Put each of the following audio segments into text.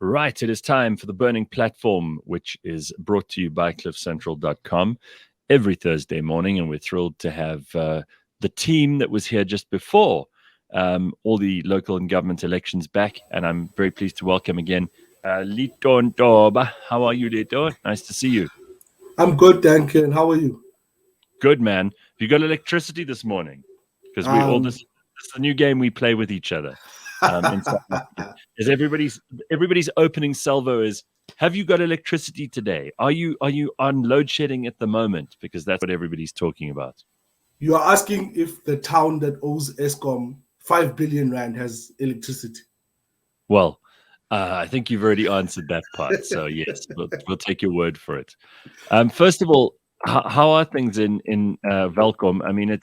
Right, it is time for the Burning Platform, which is brought to you by cliffcentral.com every Thursday morning. And we're thrilled to have the team that was here just before all the local and government elections back. And I'm very pleased to welcome again Leeto Nthoba. How are you, Leeto? Nice to see you. I'm good, thank you. And how are you? Good, man. Have you got electricity this morning? Because this is the new game we play with each other. In South Africa. Is everybody's opening salvo is, have you got electricity today? Are you on load shedding at the moment? Because that's what everybody's talking about. You are asking if the town that owes Eskom 5 billion rand has electricity. Well, I think you've already answered that part. So yes, we'll take your word for it. First of all, how are things in Welkom? I mean,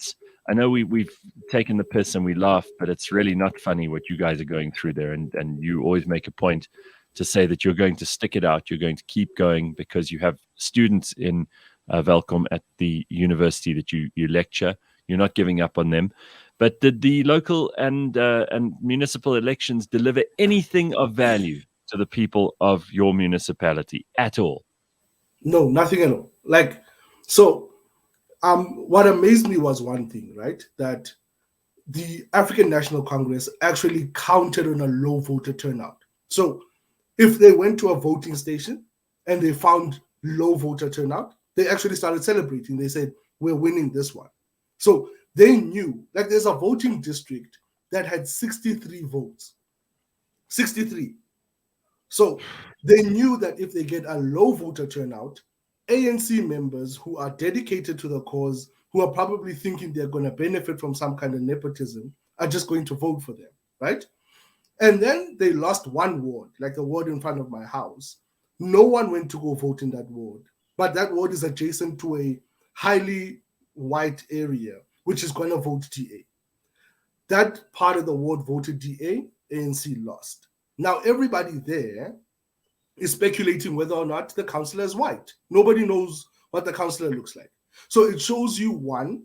I know we've taken the piss and we laugh, but it's really not funny what you guys are going through there. And you always make a point to say that you're going to stick it out. You're going to keep going because you have students in Welkom at the university that you lecture. You're not giving up on them. But did the local and municipal elections deliver anything of value to the people of your municipality at all? No, nothing at all. What amazed me was one thing, right? That the African National Congress actually counted on a low voter turnout. So if they went to a voting station and they found low voter turnout, they actually started celebrating. They said, we're winning this one. So they knew, like there's a voting district that had 63 votes. 63. So they knew that if they get a low voter turnout, ANC members who are dedicated to the cause, who are probably thinking they're going to benefit from some kind of nepotism, are just going to vote for them, right? And then they lost one ward, like the ward in front of my house. No one went to go vote in that ward, but that ward is adjacent to a highly white area, which is going to vote DA. That part of the ward voted DA, ANC lost. Now everybody there is speculating whether or not the councillor is white. Nobody knows what the councillor looks like. So it shows you, one,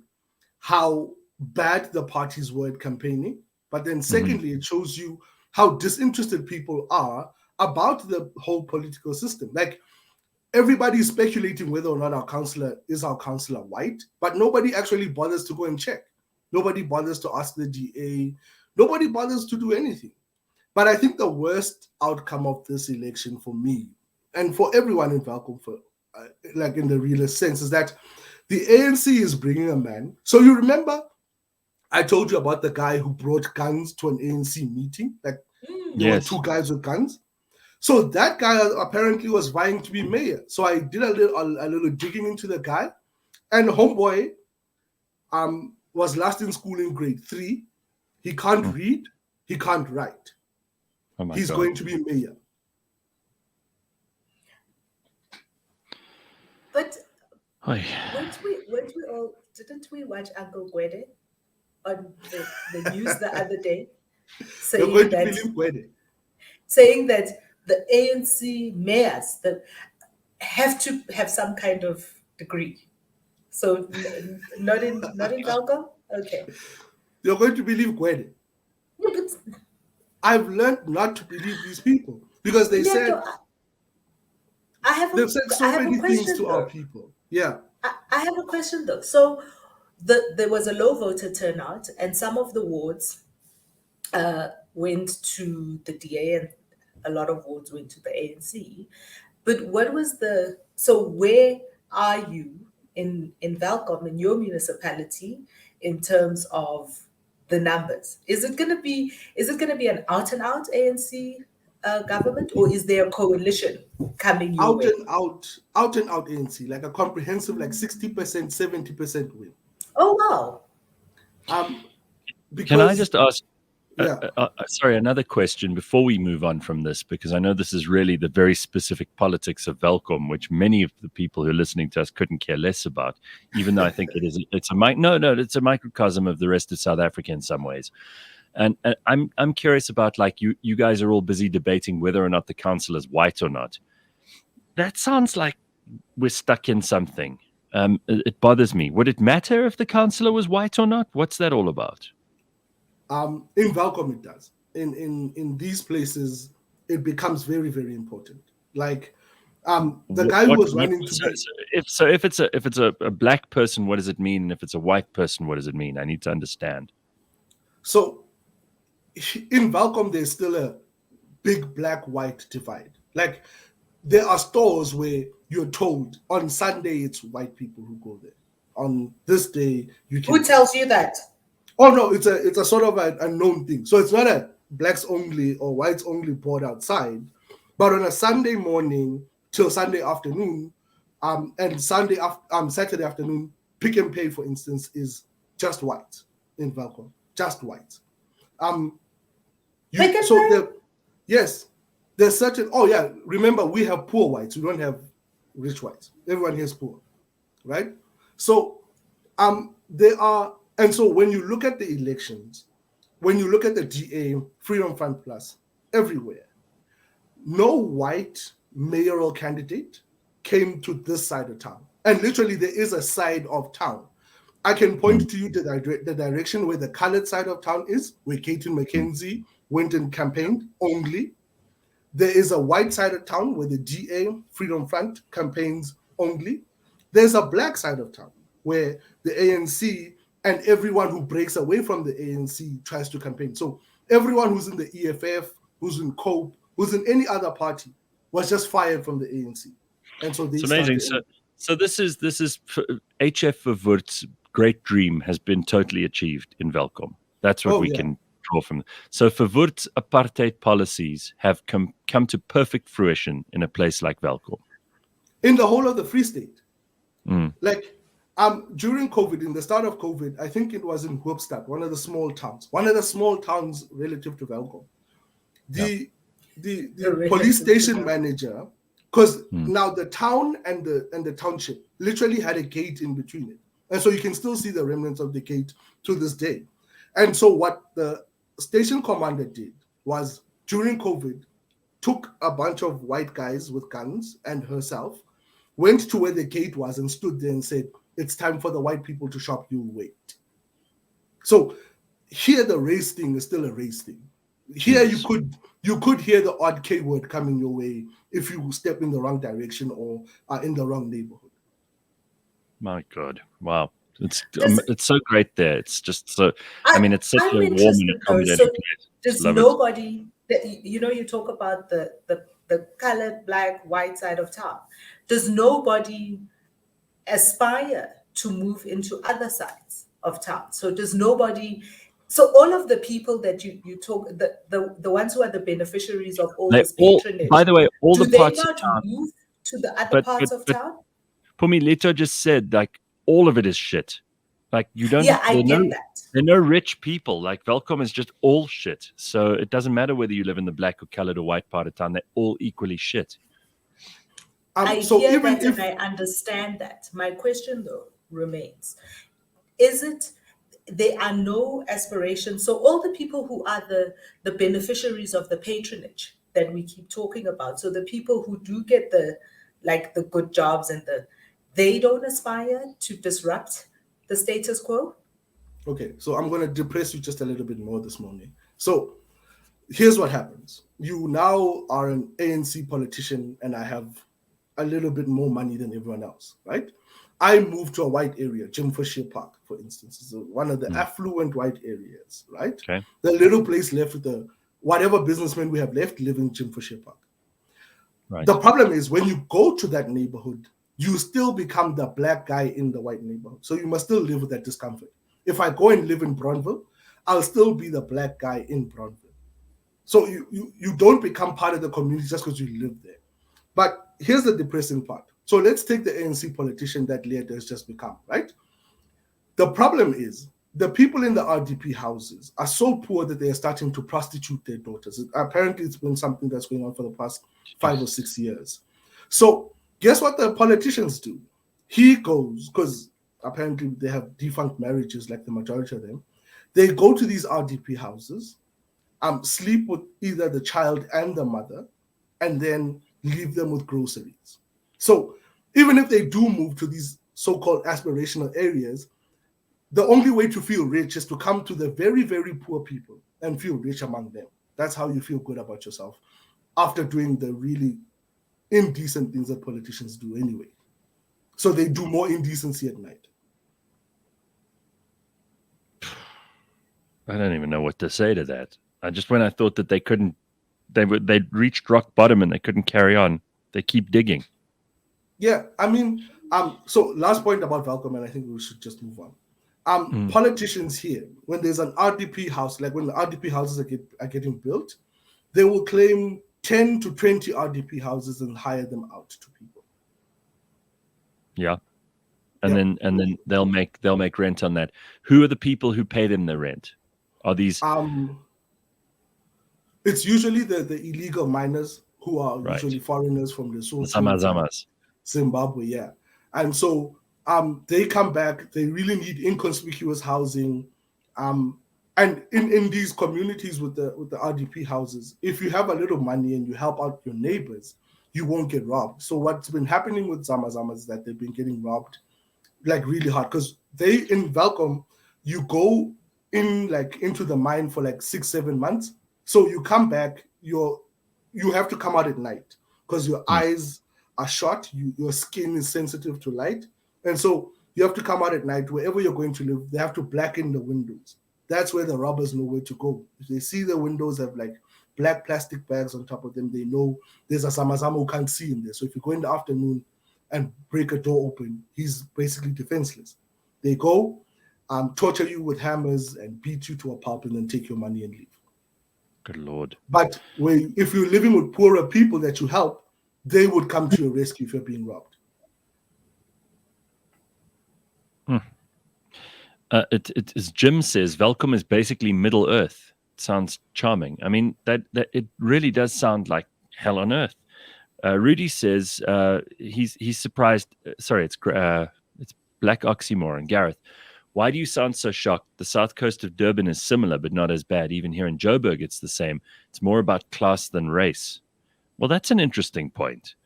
how bad the parties were at campaigning, but then secondly, it shows you how disinterested people are about the whole political system. Like everybody's speculating whether or not our councillor white, but nobody actually bothers to go and check. Nobody bothers to ask the DA. Nobody bothers to do anything. But I think the worst outcome of this election for me and for everyone in Welkom, like in the realest sense, is that the ANC is bringing a man. So you remember I told you about the guy who brought guns to an ANC meeting? Like there were two guys with guns. So that guy apparently was vying to be mayor. So I did a little digging into the guy, and homeboy was last in school in grade 3. He can't read, he can't write. He's going to be mayor. But didn't we watch Uncle Gwede on the news the other day? Saying that the ANC mayors that have to have some kind of degree. So not in Welkom? Okay. You're going to believe Gwede. I've learned not to believe these people because they said they've said so many things to our people. Yeah. I have a question though. So there was a low voter turnout and some of the wards went to the DA and a lot of wards went to the ANC. But where are you in Welkom, in your municipality, in terms of the numbers? Is it going to be an out and out ANC government, or is there a coalition coming your way? Out and out ANC, like a comprehensive, like 60%, 70% win. Oh wow! Can I just ask? Sorry, another question before we move on from this, because I know this is really the very specific politics of Welkom, which many of the people who are listening to us couldn't care less about, even though I think it's a microcosm of the rest of South Africa in some ways. And I'm curious about, like, you guys are all busy debating whether or not the council is white or not. That sounds like we're stuck in something. It bothers me. Would it matter if the councillor was white or not? What's that all about? In Welkom, it does. In these places, it becomes very, very important. Like the guy who was running to be. If it's a black person, what does it mean? And if it's a white person, what does it mean? I need to understand. So in Welkom, there's still a big black-white divide. Like there are stores where you're told on Sunday it's white people who go there. On this day, you can. Who tells you that? Oh no, it's a sort of a known thing. So it's not a blacks only or whites only board outside, but on a Sunday morning till Sunday afternoon, and Saturday afternoon, Pick and Pay, for instance, is just white in Welkom, just white. Yes, there's certain. Oh yeah, remember we have poor whites. We don't have rich whites. Everyone here is poor, right? So there are, and so when you look at the elections, when you look at the DA, Freedom Front Plus, everywhere, no white mayoral candidate came to this side of town. And literally there is a side of town. I can point to you to the direction where the colored side of town is, where Caitlin McKenzie went and campaigned only. There is a white side of town where the DA, Freedom Front, campaigns only. There's a black side of town where the ANC and everyone who breaks away from the ANC tries to campaign. So everyone who's in the EFF, who's in COPE, who's in any other party was just fired from the ANC. And so it's amazing. So this is HF Verwoerd's great dream has been totally achieved in Welkom. That's what can draw from. So Verwoerd's apartheid policies have come to perfect fruition in a place like Welkom. In the whole of the Free State. Like during COVID, in the start of COVID, I think it was in Hoopstad, one of the small towns relative to Welkom. The police station manager, because now the town and the township literally had a gate in between it. And so you can still see the remnants of the gate to this day. And so what the station commander did was during COVID, took a bunch of white guys with guns and herself, went to where the gate was and stood there and said, it's time for the white people to shop, you wait. So here the race thing is still a race thing. Here you could hear the odd K word coming your way if you step in the wrong direction or are in the wrong neighborhood. My God. Wow. It's so great there. It's just so, it's such a warm and accommodating place. Does nobody, you talk about the colored, black, white side of town. Does nobody aspire to move into other sides of town? So does nobody, so all of the people that you talk, the ones who are the beneficiaries of all this patronage, by the way, all the parts do they not move to the other parts of town? Phumi, Leeto just said, like, all of it is shit. Like, you don't. Yeah, I get that. There are no rich people. Like, Welkom is just all shit. So it doesn't matter whether you live in the black or colored or white part of town. They're all equally shit. I hear that and I understand that. My question, though, remains. Is it there are no aspirations? So all the people who are the beneficiaries of the patronage that we keep talking about, so the people who do get the good jobs and they don't aspire to disrupt the status quo? Okay, so I'm going to depress you just a little bit more this morning. So here's what happens. You now are an ANC politician and I have a little bit more money than everyone else, right? I moved to a white area, Jimfashire Park, for instance. It's one of the affluent white areas, right? Okay. The little place left with whatever businessmen we have left live in Jimfashire Park. Right. The problem is when you go to that neighborhood, you still become the black guy in the white neighborhood. So you must still live with that discomfort. If I go and live in Bronville, I'll still be the black guy in Bronville. So you don't become part of the community just because you live there. But here's the depressing part. So let's take the ANC politician that Leeto has just become, right? The problem is the people in the RDP houses are so poor that they are starting to prostitute their daughters. Apparently, it's been something that's going on for the past 5 or 6 years. So guess what the politicians do? He goes, because apparently they have defunct marriages like the majority of them. They go to these RDP houses, sleep with either the child and the mother, and then leave them with groceries. So even if they do move to these so-called aspirational areas, the only way to feel rich is to come to the very, very poor people and feel rich among them. That's how you feel good about yourself. after doing the really indecent things that politicians do anyway. So they do more indecency at night. I don't even know what to say to that. When I thought that they'd reached rock bottom and they couldn't carry on, they keep digging. Yeah, I mean, so last point about Welkom, and I think we should just move on. Politicians here, when there's an RDP house, like when the RDP houses are getting built, they will claim 10 to 20 RDP houses and hire them out to people. Yeah. And then they'll make rent on that. Who are the people who pay them the rent? Are these it's usually the illegal miners who are right. usually foreigners from the Zamazamas. Zimbabwe, yeah. And so they come back, they really need inconspicuous housing. And in these communities with the RDP houses, if you have a little money and you help out your neighbors, you won't get robbed. So what's been happening with Zamazamas is that they've been getting robbed like really hard, because they in Welkom, you go in like into the mine for like 6-7 months. So you come back, you have to come out at night because your eyes are shot, your skin is sensitive to light. And so you have to come out at night. Wherever you're going to live, they have to blacken the windows. That's where the robbers know where to go. If they see the windows have like black plastic bags on top of them, they know there's a Samazama who can't see in there. So if you go in the afternoon and break a door open, he's basically defenseless. They go, torture you with hammers and beat you to a pulp and then take your money and leave. Good Lord. But if you're living with poorer people that you help, they would come to your rescue if you're being robbed. As Jim says, Welkom is basically Middle Earth. It sounds charming. I mean, that it really does sound like hell on earth. Rudy says he's surprised. Sorry, it's Black Oxymoron. Gareth, why do you sound so shocked? The south coast of Durban is similar, but not as bad. Even here in Joburg, it's the same. It's more about class than race. Well, that's an interesting point.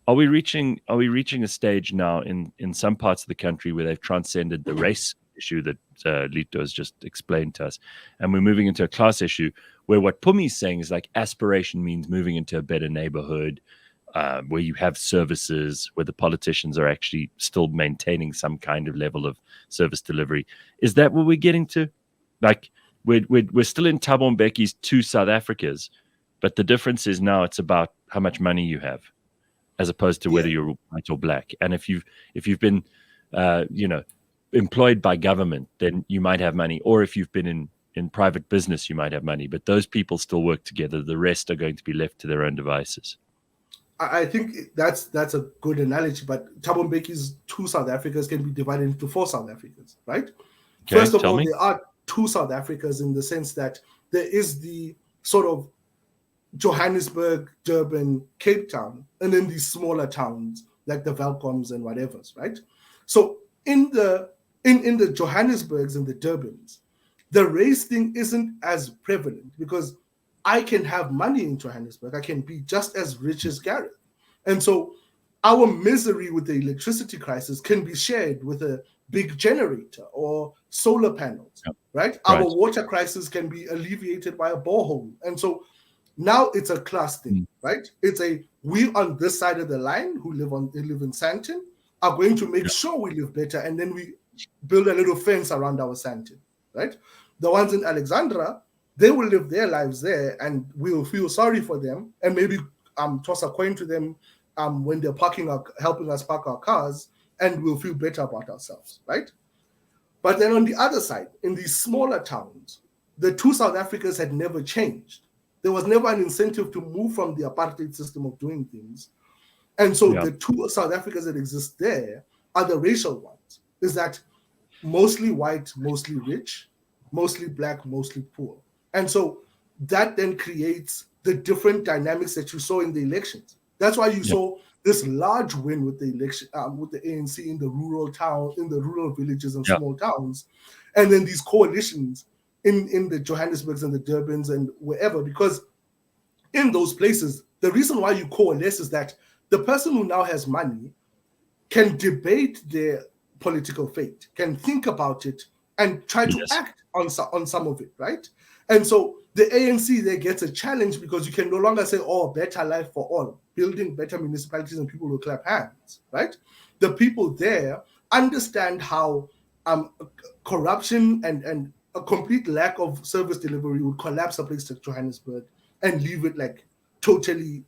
Are we reaching a stage now in some parts of the country where they've transcended the race issue that Leeto has just explained to us, and we're moving into a class issue where what Phumi is saying is like aspiration means moving into a better neighborhood, where you have services, where the politicians are actually still maintaining some kind of level of service delivery. Is that what we're getting to? Like we're still in Thabo Mbeki's two South Africas, but the difference is now it's about how much money you have, as opposed to whether you're white or black. And if you've been employed by government, then you might have money, or if you've been in private business, you might have money. But those people still work together. The rest are going to be left to their own devices. I think that's a good analogy, but Thabo Mbeki's two South Africas can be divided into 4 South Africas, right? Okay, first of all, there are 2 South Africas in the sense that there is the sort of Johannesburg, Durban, Cape Town, and then these smaller towns like the Welkoms and whatever's, right? So in the Johannesburgs and the Durbans, the race thing isn't as prevalent because I can have money in Johannesburg. I can be just as rich as Gareth. And so our misery with the electricity crisis can be shared with a big generator or solar panels, right? Our water crisis can be alleviated by a borehole. And so now it's a class thing, right? It's we on this side of the line who live in Sandton are going to make sure we live better, and then we build a little fence around our Sandton, right? The ones in Alexandra, they will live their lives there, and we'll feel sorry for them, and maybe toss a coin to them when they're helping us park our cars, and we'll feel better about ourselves, right? But then on the other side, in these smaller towns, the 2 South Africas had never changed. There was never an incentive to move from the apartheid system of doing things. And so the 2 South Africas that exist there are the racial ones. Is that mostly white, mostly rich, mostly black, mostly poor. And so that then creates the different dynamics that you saw in the elections. That's why you saw this large win with the election, with the ANC in the rural town, in the rural villages and small towns, and then these coalitions in the Johannesburgs and the Durbans and wherever, because in those places, the reason why you coalesce is that the person who now has money can debate their political fate, can think about it and try to act on some of it, right? And so the ANC there gets a challenge because you can no longer say, oh, better life for all, building better municipalities and people will clap hands, right? The people there understand how corruption and a complete lack of service delivery would collapse a place like Johannesburg and leave it like totally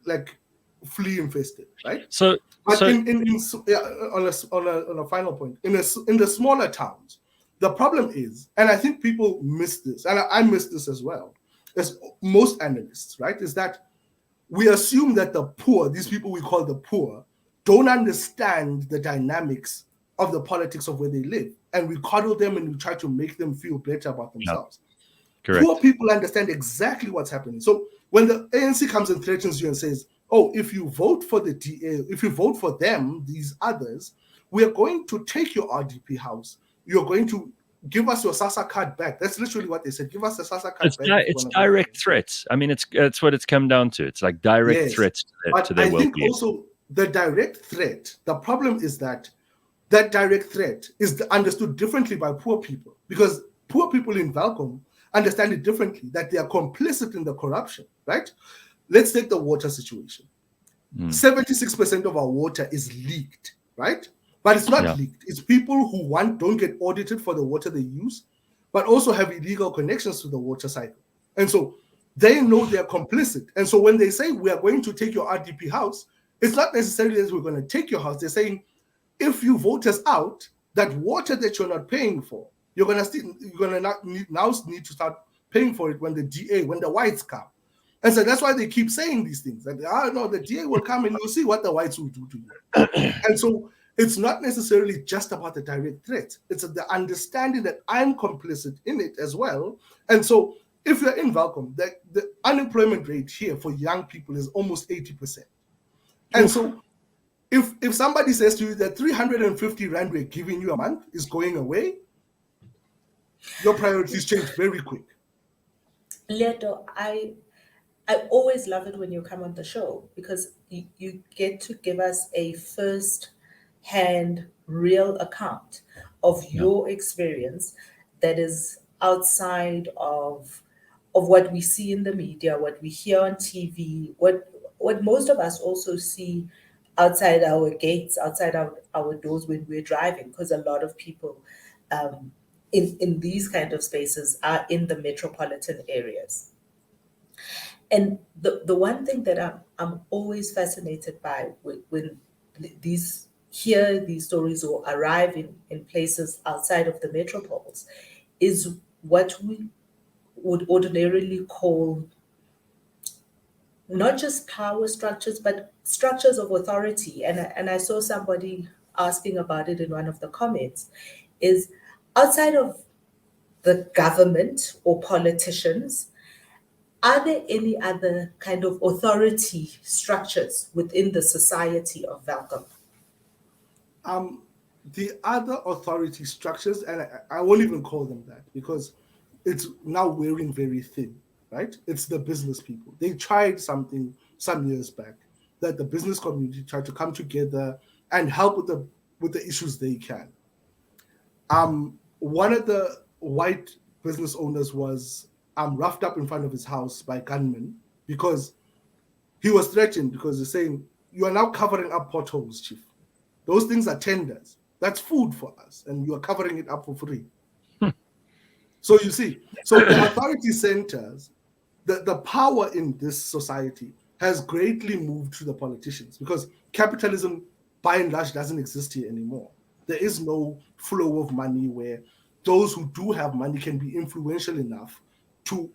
like flea infested, right? So, But so on a final point, in the smaller towns, the problem is, and I think people miss this, and I miss this as well, as most analysts, right, is that we assume that the poor, these people we call the poor, don't understand the dynamics of the politics of where they live. And we coddle them and we try to make them feel better about themselves. correct. Poor people understand exactly what's happening. So when the ANC comes and threatens you and says, oh, if you vote for the DA, if you vote for them, these others, we are going to take your RDP house. You're going to give us your SASSA card back. That's literally what they said. Give us the SASSA card back. It's direct threats. I mean, it's what it's come down to. It's like direct threats to their I think well-being. also the direct threat, the problem is that that direct threat is understood differently by poor people, because poor people in Welkom understand it differently, that they are complicit in the corruption, right? Let's take the water situation. 76% of our water is leaked, right? But it's not leaked. It's people who don't get audited for the water they use, but also have illegal connections to the water cycle. And so they know they're complicit. And so when they say we are going to take your RDP house, it's not necessarily that we're going to take your house. They're saying, if you vote us out, that water that you're not paying for, you're gonna now need to start paying for it when the whites come. And so that's why they keep saying these things. That no, the DA will come and you'll see what the whites will do to you. And so it's not necessarily just about the direct threat. It's the understanding that I'm complicit in it as well. And so if you're in Welkom, the unemployment rate here for young people is almost 80%. And so if somebody says to you that 350 Rand we're giving you a month is going away, your priorities change very quick. Leeto, I always love it when you come on the show, because you get to give us a first-hand real account of your experience that is outside of what we see in the media, what we hear on TV, what most of us also see outside our gates, outside our doors when we're driving, because a lot of people in these kind of spaces are in the metropolitan areas. And the one thing that I'm always fascinated by when these stories or arrive in places outside of the metropoles is what we would ordinarily call not just power structures, but structures of authority. And I saw somebody asking about it in one of the comments, is outside of the government or politicians, are there any other kind of authority structures within the society of Welkom? The other authority structures, and I won't even call them that because it's now wearing very thin, right? It's the business people. They tried something some years back that the business community tried to come together and help with the issues they can. One of the white business owners was roughed up in front of his house by gunmen because he was threatened, because they're saying, you are now covering up potholes, chief. Those things are tenders. That's food for us, and you are covering it up for free. So you see, so the authority centers, the power in this society has greatly moved to the politicians, because capitalism, by and large, doesn't exist here anymore. There is no flow of money where those who do have money can be influential enough to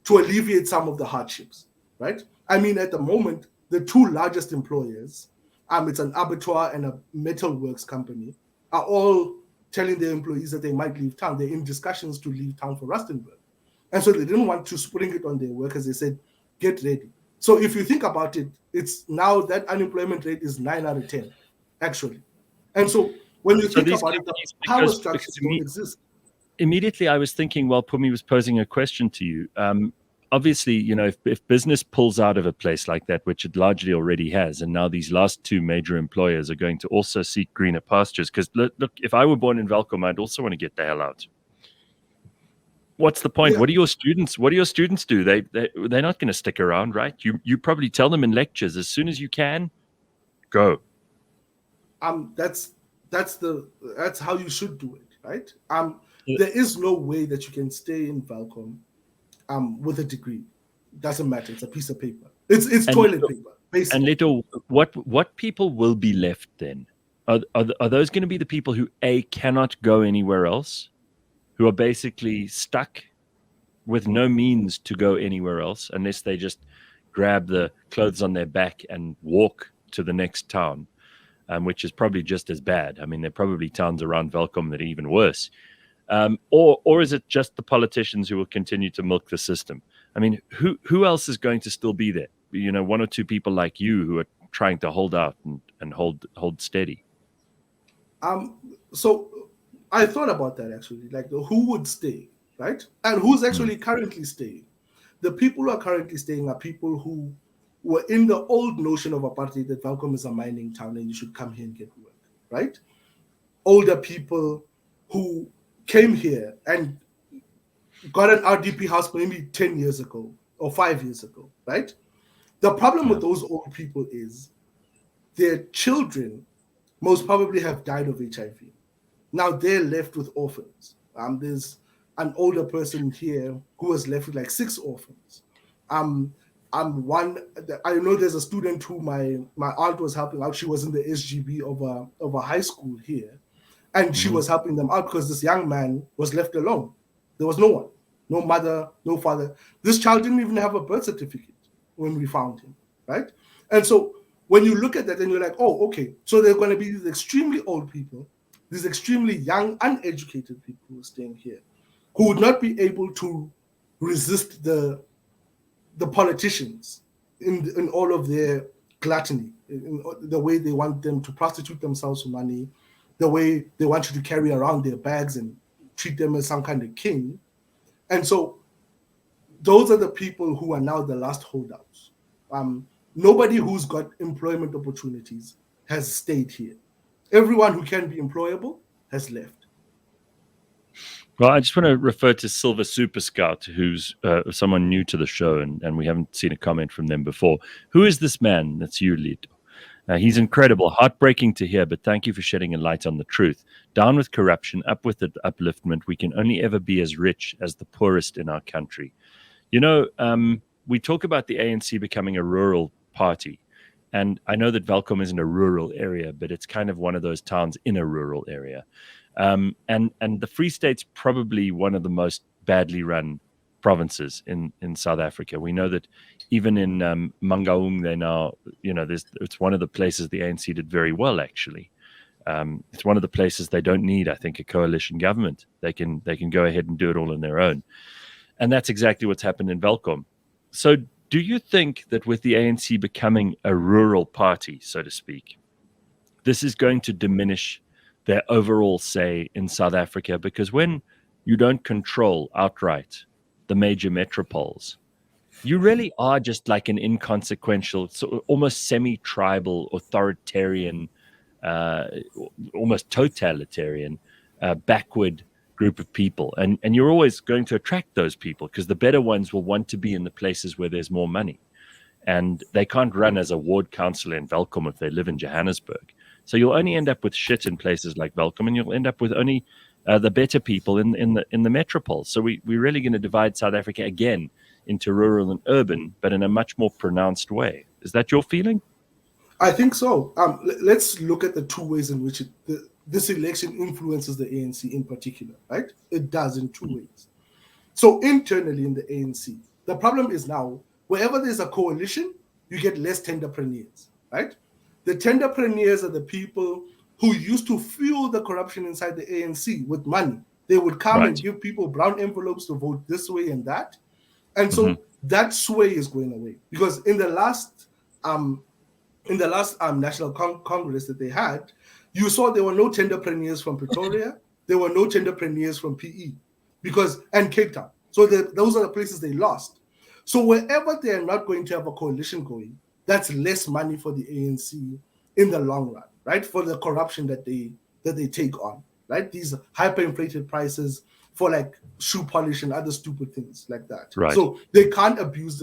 alleviate some of the hardships, right? I mean, at the moment, the two largest employers, it's an abattoir and a metalworks company, are all telling their employees that they might leave town. They're in discussions to leave town for Rustenburg. And so they didn't want to spring it on their workers. They said, get ready. So if you think about it, it's now that unemployment rate is 9 out of 10, actually. And so when you think about it, the power structures don't exist. Immediately, I was thinking, while Phumi was posing a question to you, obviously, if business pulls out of a place like that, which it largely already has, and now these last two major employers are going to also seek greener pastures, because look, if I were born in Welkom, I'd also want to get the hell out. What's the point? Yeah, What do your students do? They're not going to stick around, right? You probably tell them in lectures, as soon as you can, go. that's that's how you should do it, right? There is no way that you can stay in Welkom with a degree. Doesn't matter. It's a piece of paper. It's And toilet paper, and basically. Leeto, what people will be left then? Are those going to be the people who cannot go anywhere else, who are basically stuck with no means to go anywhere else unless they just grab the clothes on their back and walk to the next town, which is probably just as bad. I mean, there are probably towns around Welkom that are even worse. Or is it just the politicians who will continue to milk the system? I mean, who else is going to still be there? You know, one or two people like you who are trying to hold out and hold steady. So I thought about that actually, like who would stay, right? And who's actually currently staying? The people who are currently staying are people who were in the old notion of apartheid that Welkom is a mining town and you should come here and get work, right? Older people who came here and got an RDP house maybe 10 years ago or 5 years ago, right? The problem with those old people is their children most probably have died of HIV. Now they're left with orphans. There's an older person here who was left with like 6 orphans. One. I know there's a student who my aunt was helping out. She was in the SGB of a high school here, and she was helping them out because this young man was left alone. There was no one, no mother, no father. This child didn't even have a birth certificate when we found him, right? And so when you look at that, and you're like, oh, okay, so they're going to be these extremely old people, these extremely young, uneducated people who are staying here, who would not be able to resist the politicians in all of their gluttony, in the way they want them to prostitute themselves for money, the way they want you to carry around their bags and treat them as some kind of king. And so those are the people who are now the last holdouts. Nobody who's got employment opportunities has stayed here. Everyone who can be employable has left. Well, I just want to refer to Silver Super Scout, who's someone new to the show, and we haven't seen a comment from them before. Who is this man? That's you, Leeto. He's incredible, heartbreaking to hear, but thank you for shedding a light on the truth. Down with corruption, up with the upliftment. We can only ever be as rich as the poorest in our country. You know, we talk about the ANC becoming a rural party. And I know that Welkom isn't a rural area, but it's kind of one of those towns in a rural area. And the Free State's probably one of the most badly run provinces in South Africa. We know that even in Mangaung, they now, you know, it's one of the places the ANC did very well, actually. It's one of the places they don't need, I think, a coalition government. They can go ahead and do it all on their own. And that's exactly what's happened in Welkom. So do you think that with the ANC becoming a rural party, so to speak, this is going to diminish their overall say in South Africa? Because when you don't control outright the major metropoles, you really are just like an inconsequential, almost semi-tribal, authoritarian, almost totalitarian, backward group of people. And you're always going to attract those people because the better ones will want to be in the places where there's more money. And they can't run as a ward councillor in Welkom if they live in Johannesburg. So you'll only end up with shit in places like Welkom, and you'll end up with only the better people in the metropole. So we're really going to divide South Africa again into rural and urban, but in a much more pronounced way. Is that your feeling? I think so. Let's look at the two ways in which this election influences the ANC in particular, right? It does in two ways. So internally in the ANC, the problem is now, wherever there's a coalition, you get less tenderpreneurs, right? The tenderpreneurs are the people who used to fuel the corruption inside the ANC with money. They would come and give people brown envelopes to vote this way and that. And so that sway is going away, because in the last National Congress that they had, you saw there were no tenderpreneurs from Pretoria, there were no tenderpreneurs from PE, and Cape Town. So those are the places they lost. So wherever they are not going to have a coalition going, that's less money for the ANC in the long run, right? For the corruption that they take on, right? These hyperinflated prices, for like shoe polish and other stupid things like that. Right. So they can't abuse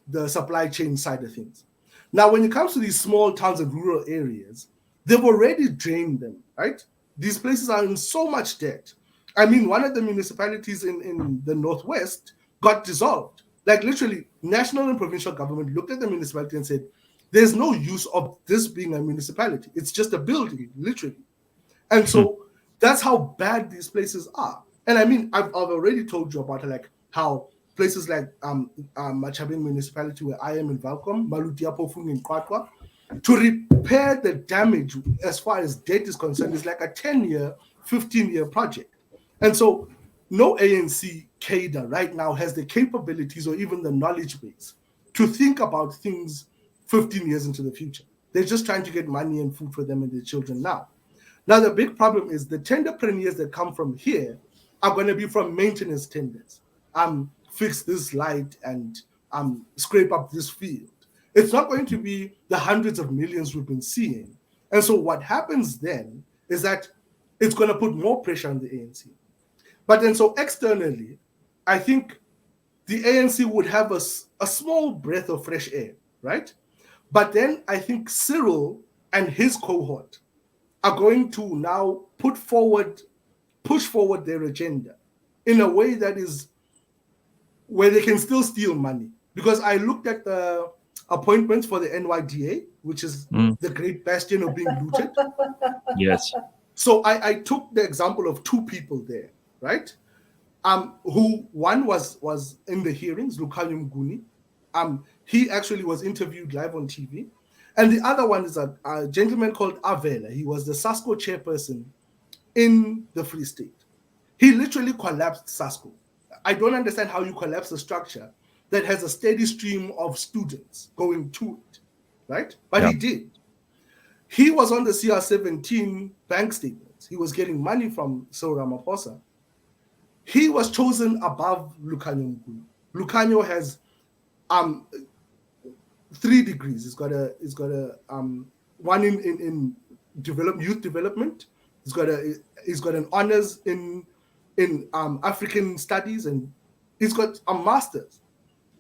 the supply chain side of things. Now, when it comes to these small towns and rural areas, they've already drained them, right? These places are in so much debt. I mean, one of the municipalities in the Northwest got dissolved. Like literally, national and provincial government looked at the municipality and said, there's no use of this being a municipality. It's just a building, literally. And so that's how bad these places are. And I mean, I've already told you about like how places like Machabeng municipality, where I am in Welkom, Malutiapo, Phumi and Gareth, to repair the damage as far as debt is concerned is like a 10-year, 15-year project. And so no ANC cadre right now has the capabilities or even the knowledge base to think about things 15 years into the future. They're just trying to get money and food for them and their children now. Now, the big problem is the tenderpreneurs that come from here are going to be from maintenance tenders. Fix this light and scrape up this field. It's not going to be the hundreds of millions we've been seeing. And so what happens then is that it's going to put more pressure on the ANC. But then so externally, I think the ANC would have a small breath of fresh air, right? But then I think Cyril and his cohort are going to now push forward their agenda in a way that is where they can still steal money. Because I looked at the appointments for the NYDA, which is the great bastion of being looted. Yes. So I took the example of two people there, right? Who one was in the hearings, Lukhanya Mnguni. He actually was interviewed live on TV. And the other one is a gentleman called Avela. He was the SASCO chairperson in the Free State. He literally collapsed SASCO. I don't understand how you collapse a structure that has a steady stream of students going to it, right? But he did. He was on the CR17 bank statements. He was getting money from Cyril Ramaphosa. He was chosen above Lukhanya Mnguni. Lukhanya has 3 degrees. He's got a one in youth development. He's got an honors in African studies, and he's got a master's.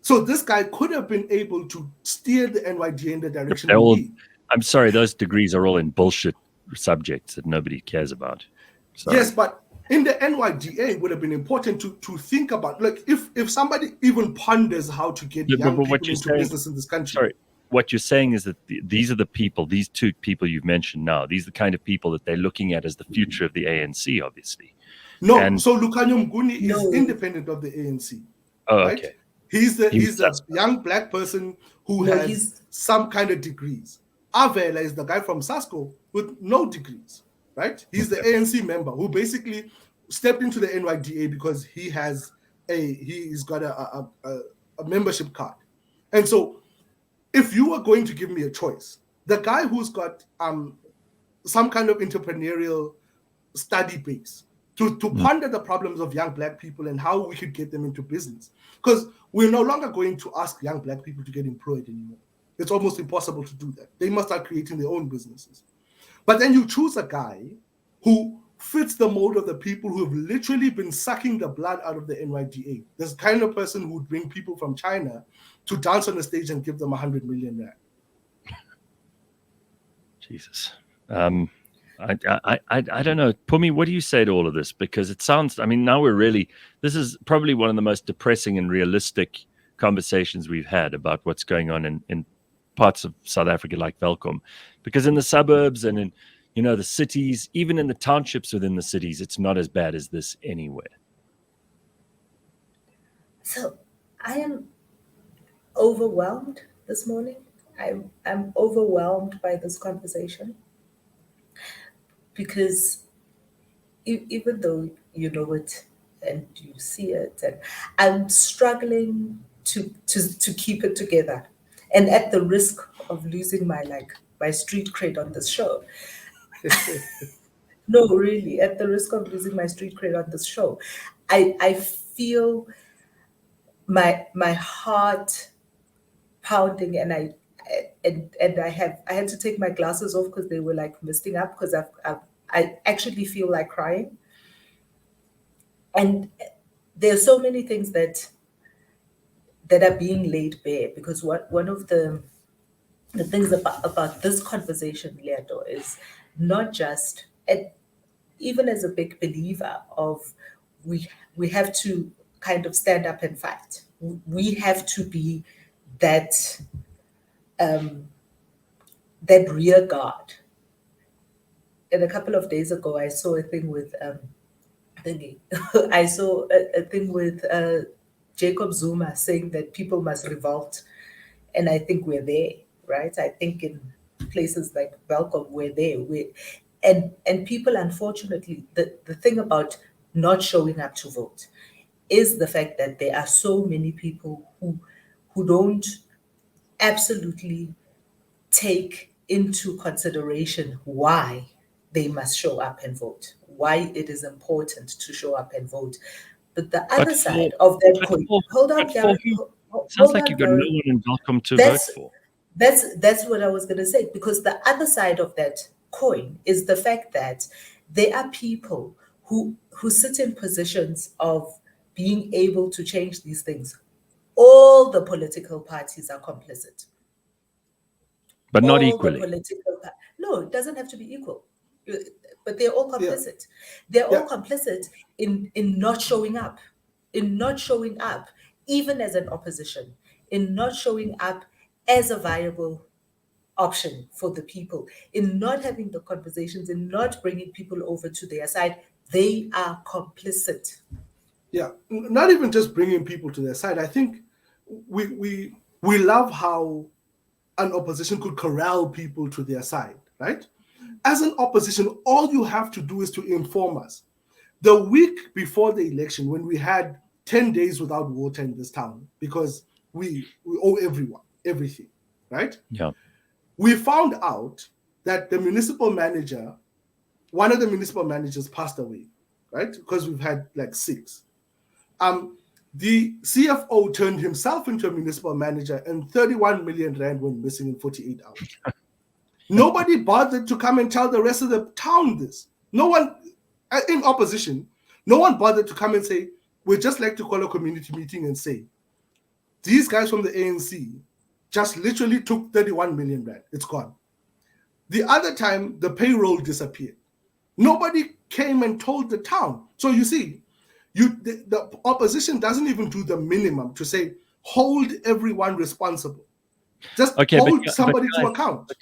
So this guy could have been able to steer the NYDA in the direction we need. I'm sorry, those degrees are all in bullshit subjects that nobody cares about. Sorry. Yes, but in the NYDA, it would have been important to think about, like, if somebody even ponders how to get young people into business in this country. Sorry, what you're saying is that these are the people, these 2 people you've mentioned now, these are the kind of people that they're looking at as the future of the ANC, obviously. No, so Lukhanya Mnguni is independent of the ANC. Oh, right? okay. He's the young black person who has some kind of degrees. Avela is the guy from SASCO with no degrees, right? He's the ANC member who basically stepped into the NYDA because he's got a membership card. And so if you were going to give me a choice, the guy who's got some kind of entrepreneurial study base to ponder the problems of young black people and how we could get them into business. Because we're no longer going to ask young black people to get employed anymore. It's almost impossible to do that. They must start creating their own businesses. But then you choose a guy who fits the mold of the people who have literally been sucking the blood out of the NYDA. This kind of person who would bring people from China to dance on the stage and give them 100 million rand. Jesus. I don't know. Phumi, what do you say to all of this? Because it sounds, I mean, now this is probably one of the most depressing and realistic conversations we've had about what's going on in parts of South Africa like Welkom. Because in the suburbs and in, the cities, even in the townships within the cities, it's not as bad as this anywhere. So I am overwhelmed this morning. I'm overwhelmed by this conversation. Because even though you know it and you see it, and I'm struggling to keep it together, and at the risk of losing my street cred on this show. No, really, at the risk of losing my street cred on this show, I feel my heart pounding, and I had to take my glasses off because they were like misting up because I actually feel like crying. And there are so many things that are being laid bare, because one of the things about this conversation, Leeto, is not just, and even as a big believer of, we have to kind of stand up and fight. We have to be that that rear guard. And a couple of days ago, I saw a thing with thingy. I saw a thing with Jacob Zuma saying that people must revolt, and I think we're there, right? I think in places like Welkom, we're there. And people, unfortunately, the thing about not showing up to vote is the fact that there are so many people who don't absolutely take into consideration why they must show up and vote, why it is important to show up and vote. But the But other for side of that but coin, for hold on, but for Gareth, who? Sounds hold like on, you've got no Gareth. one in Welkom to vote That's for. that's what I was going to say, because the other side of that coin is the fact that there are people who sit in positions of being able to change these things. All the political parties are complicit. But not All the equally. political no, it doesn't have to be equal, but they're all Yeah, complicit. They're yeah. all complicit in not showing up, in not showing up even as an opposition, in not showing up as a viable option for the people, in not having the conversations, in not bringing people over to their side. They are complicit. Yeah, not even just bringing people to their side. I think we love how an opposition could corral people to their side, right? As an opposition, all you have to do is to inform us. The week before the election, when we had 10 days without water in this town because we owe everyone everything, right? Yeah. We found out that the municipal manager, one of the municipal managers passed away, right? Because we've had like 6. The CFO turned himself into a municipal manager, and 31 million rand went missing in 48 hours. Nobody bothered to come and tell the rest of the town this. No one in opposition, no one bothered to come and say, we'd just like to call a community meeting and say, these guys from the ANC just literally took 31 million rand. It's gone. The other time, the payroll disappeared. Nobody came and told the town. So you see, the opposition doesn't even do the minimum to say, hold everyone responsible. Just Okay, hold somebody to guys, account.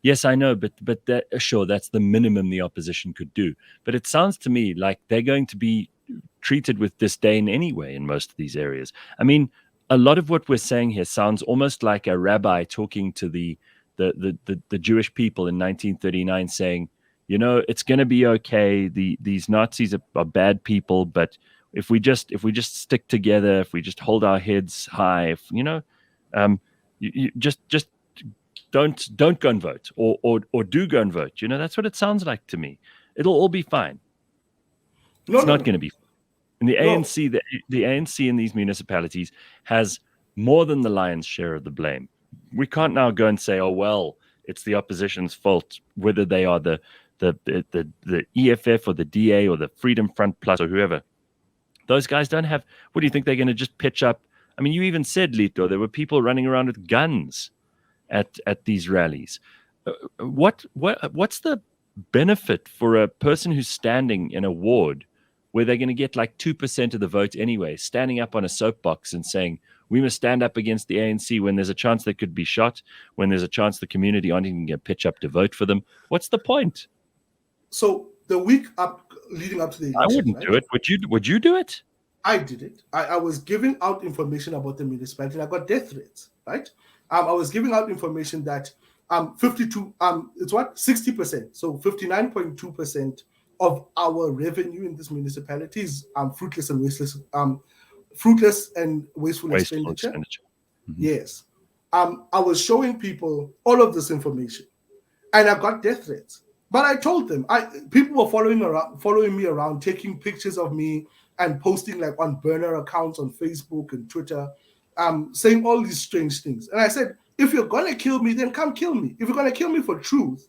yes, I know, but that, sure, that's the minimum the opposition could do. But it sounds to me like they're going to be treated with disdain anyway in most of these areas. I mean, a lot of what we're saying here sounds almost like a rabbi talking to the Jewish people in 1939, saying, you know, it's going to be okay. These Nazis are bad people, but if we just stick together, if we just hold our heads high, if you just don't go and vote, or do go and vote. You know, that's what it sounds like to me. It'll all be fine. No, It's no, not no, going to be. And the no. ANC, the ANC in these municipalities has more than the lion's share of the blame. We can't now go and say, oh well, it's the opposition's fault, whether they are the EFF or the DA or the Freedom Front Plus or whoever. Those guys don't have. What do you think they're going to just pitch up? I mean, you even said, Leeto, there were people running around with guns at these rallies. What's the benefit for a person who's standing in a ward where they're going to get like 2% of the vote anyway, standing up on a soapbox and saying we must stand up against the ANC when there's a chance they could be shot, when there's a chance the community aren't even going to pitch up to vote for them? What's the point? So the week up leading up to the election, I wouldn't right? do it. Would you do it? I did it. I was giving out information about the municipality, and I got death threats, right? I was giving out information that 52 it's what 60%, so 59.2% of our revenue in this municipality is fruitless and wasteful Wasteful expenditure. expenditure. Mm-hmm. Yes. I was showing people all of this information, and I got death threats. But I told them, people were following me around, taking pictures of me and posting like on burner accounts on Facebook and Twitter, saying all these strange things. And I said, if you're gonna kill me, then come kill me. If you're gonna kill me for truth,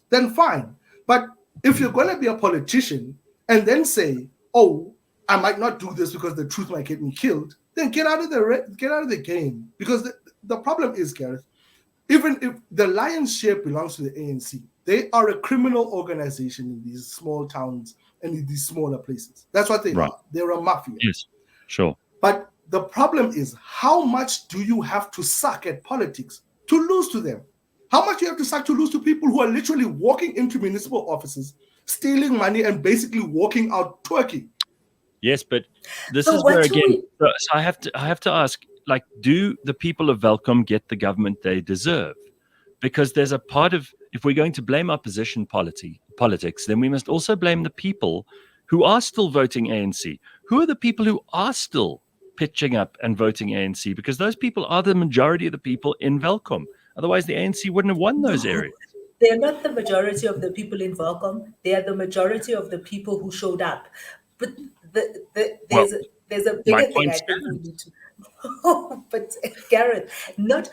then fine. But if you're gonna be a politician and then say, oh, I might not do this because the truth might get me killed, then get out of the game. Because the problem is, Gareth, even if the lion's share belongs to the ANC, they are a criminal organization in these small towns and in these smaller places. That's what they Right. are. They're a mafia. Yes, sure. But the problem is, how much do you have to suck at politics to lose to them? How much do you have to suck to lose to people who are literally walking into municipal offices, stealing money, and basically walking out twerking? Yes, but this So is where what do again. So I have to ask, like, do the people of Welkom get the government they deserve? Because there's a part of, if we're going to blame opposition politics, then we must also blame the people who are still voting ANC. Who are the people who are still pitching up and voting ANC? Because those people are the majority of the people in Welkom. Otherwise, the ANC wouldn't have won those areas. They're not the majority of the people in Welkom. They are the majority of the people who showed up. But there's a bigger thing I think we need to. But Gareth, not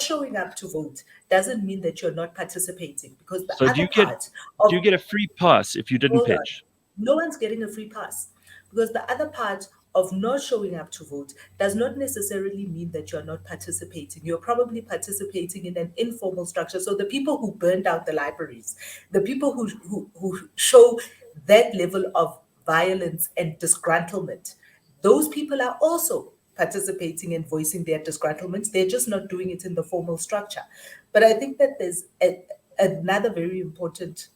showing up to vote doesn't mean that you're not participating, because the So other part of, do you get a free pass if you didn't hold on, pitch? no one's getting a free pass, because the other part of not showing up to vote does not necessarily mean that you're not participating. You're probably participating in an informal structure. So the people who burned out the libraries, the people who show that level of violence and disgruntlement, those people are also participating and voicing their disgruntlements. They're just not doing it in the formal structure. But I think that there's another very important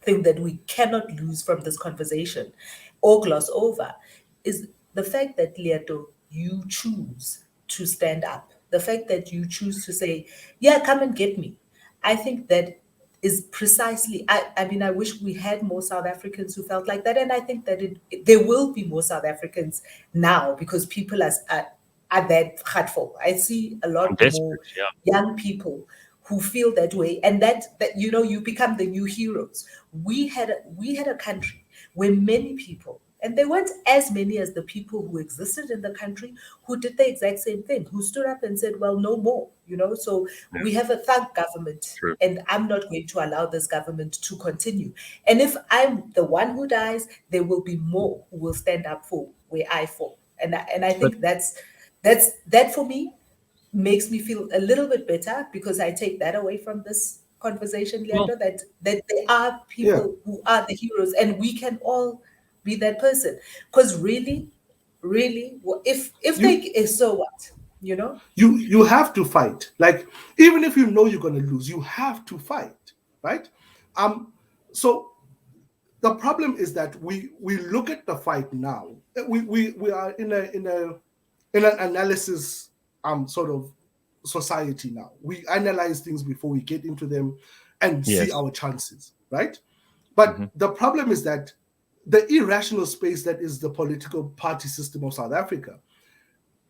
thing that we cannot lose from this conversation or gloss over, is the fact that, Leeto, you choose to stand up. The fact that you choose to say, yeah, come and get me. I think that is precisely, I mean, I wish we had more South Africans who felt like that. And I think that there will be more South Africans now, because people are that heartful. I see a lot more young people who feel that way, and that you become the new heroes. We had a country where many people, and there weren't as many as the people who existed in the country, who did the exact same thing, who stood up and said, well, no more, so we have a thug government. True. And I'm not going to allow this government to continue. And if I'm the one who dies, there will be more who will stand up for where I fall. And I think that for me makes me feel a little bit better, because I take that away from this conversation, Leeto, that there are people who are the heroes, and we can all be that person. Because really, if so what, You have to fight. Like, even if you know you're going to lose, you have to fight, right? So the problem is that we look at the fight now. We are in an analysis sort of society now. We analyze things before we get into them and see our chances, right? But the problem is that the irrational space that is the political party system of South Africa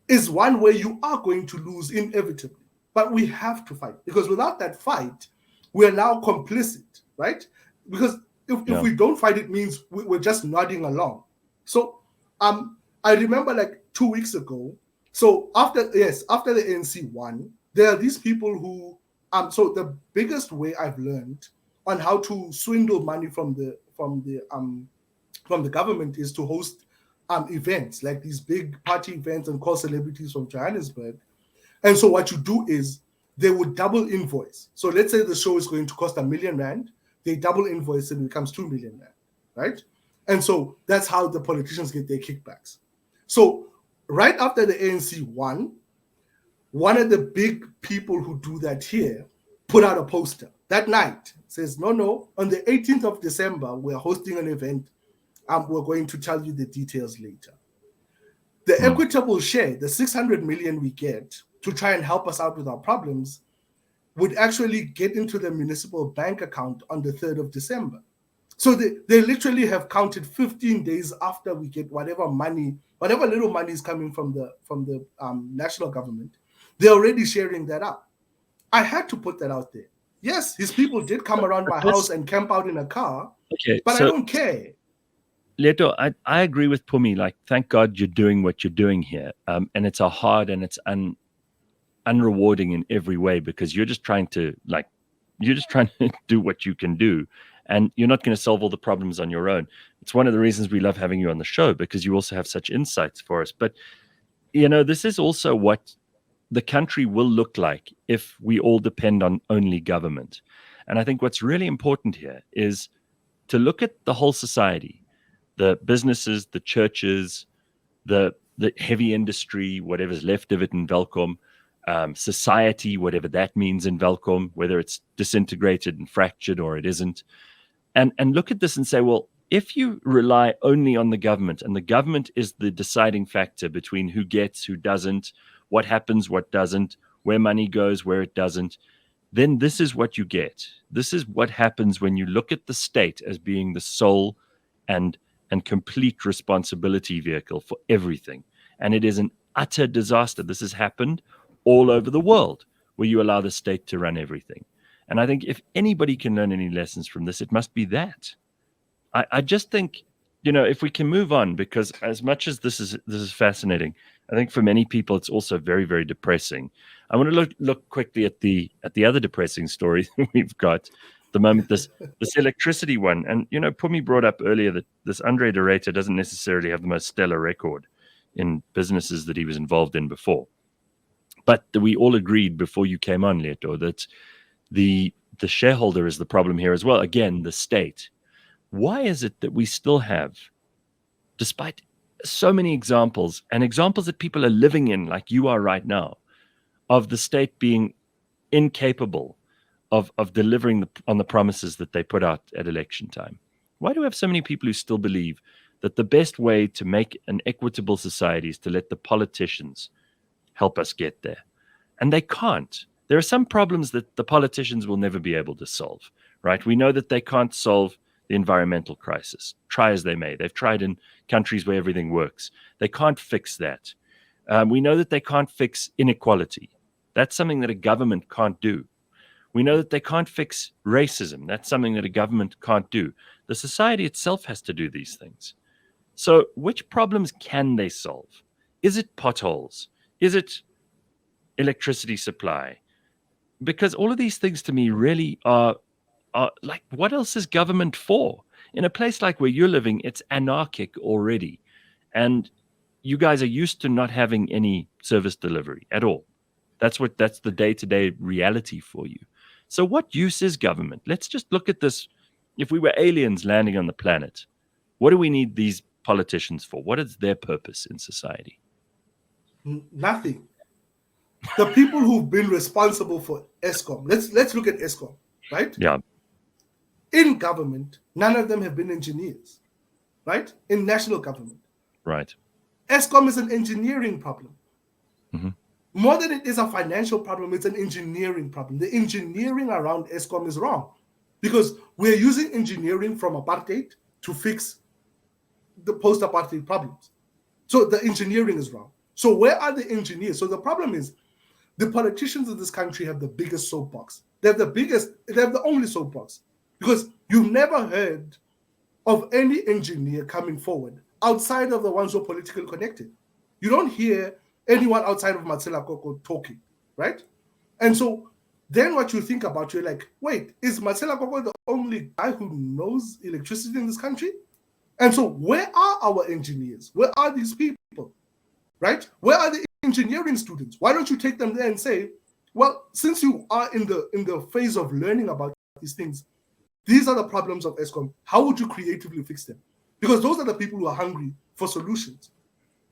is one where you are going to lose inevitably. But we have to fight, because without that fight, we are now complicit, right? Because if we don't fight, it means we're just nodding along. So I remember like 2 weeks ago. So after the ANC won, there are these people who so the biggest way I've learned on how to swindle money from the government is to host events, like these big party events, and call celebrities from Johannesburg. And so what you do is they would double invoice. So let's say the show is going to cost R1 million, they double invoice and it becomes R2 million, right? And so that's how the politicians get their kickbacks. So right after the ANC won, one of the big people who do that here put out a poster that night. Says, no, on the 18th of December, we're hosting an event. We're going to tell you the details later. The equitable share, the 600 million we get to try and help us out with our problems, would actually get into the municipal bank account on the 3rd of December. So they literally have counted 15 days after we get whatever little money is coming from the national government. They're already sharing that out. I had to put that out there. Yes, his people did come around my house and camp out in a car, but I don't care. Leeto, I agree with Phumi. Like, thank God you're doing what you're doing here. And it's a hard and it's unrewarding in every way, because you're just trying to do what you can do. and you're not going to solve all the problems on your own. It's one of the reasons we love having you on the show, because you also have such insights for us. But this is also what the country will look like if we all depend on only government. And I think what's really important here is to look at the whole society, the businesses, the churches, the heavy industry, whatever's left of it in Welkom, society, whatever that means in Welkom, whether it's disintegrated and fractured or it isn't, and look at this and say, well, if you rely only on the government, and the government is the deciding factor between who gets, who doesn't, what happens, what doesn't, where money goes, where it doesn't, then this is what you get. This is what happens when you look at the state as being the sole and complete responsibility vehicle for everything. And it is an utter disaster. This has happened all over the world, where you allow the state to run everything. And I think if anybody can learn any lessons from this, it must be that. I just think, if we can move on, because as much as this is fascinating, I think for many people it's also very, very depressing. I want to look quickly at the other depressing story we've got. The moment this electricity one, and Phumi brought up earlier that this Andre de Ruyter doesn't necessarily have the most stellar record in businesses that he was involved in before, but we all agreed before you came on, Leeto, that the shareholder is the problem here as well. Again, the state. Why is it that we still have, despite so many examples, and examples that people are living in, like you are right now, of the state being incapable of delivering on the promises that they put out at election time? Why do we have so many people who still believe that the best way to make an equitable society is to let the politicians help us get there? And they can't. There are some problems that the politicians will never be able to solve, right? We know that they can't solve the environmental crisis, try as they may. They've tried in countries where everything works. They can't fix that. We know that they can't fix inequality. That's something that a government can't do. We know that they can't fix racism. That's something that a government can't do. The society itself has to do these things. So which problems can they solve? Is it potholes? Is it electricity supply? Because all of these things to me really are like, what else is government for? In a place like where you're living, it's anarchic already. And you guys are used to not having any service delivery at all. That's the day-to-day reality for you. So what use is government? Let's just look at this. If we were aliens landing on the planet, what do we need these politicians for? What is their purpose in society? Nothing. The people who've been responsible for Eskom, let's look at Eskom, right? Yeah. In government, none of them have been engineers, right? In national government. Right. Eskom is an engineering problem. Mm-hmm. More than it is a financial problem, it's an engineering problem. The engineering around Eskom is wrong, because we're using engineering from apartheid to fix the post-apartheid problems. So the engineering is wrong. So where are the engineers? So the problem is the politicians of this country have the biggest soapbox. They have the only soapbox, because you've never heard of any engineer coming forward outside of the ones who are politically connected. You don't hear anyone outside of Matsela Koko talking, right? And so then what you think about, you're like, wait, is Matsela Koko the only guy who knows electricity in this country? And so where are our engineers? Where are these people, right? Where are the engineering students? Why don't you take them there and say, well, since you are in the phase of learning about these things, these are the problems of Eskom. How would you creatively fix them? Because those are the people who are hungry for solutions.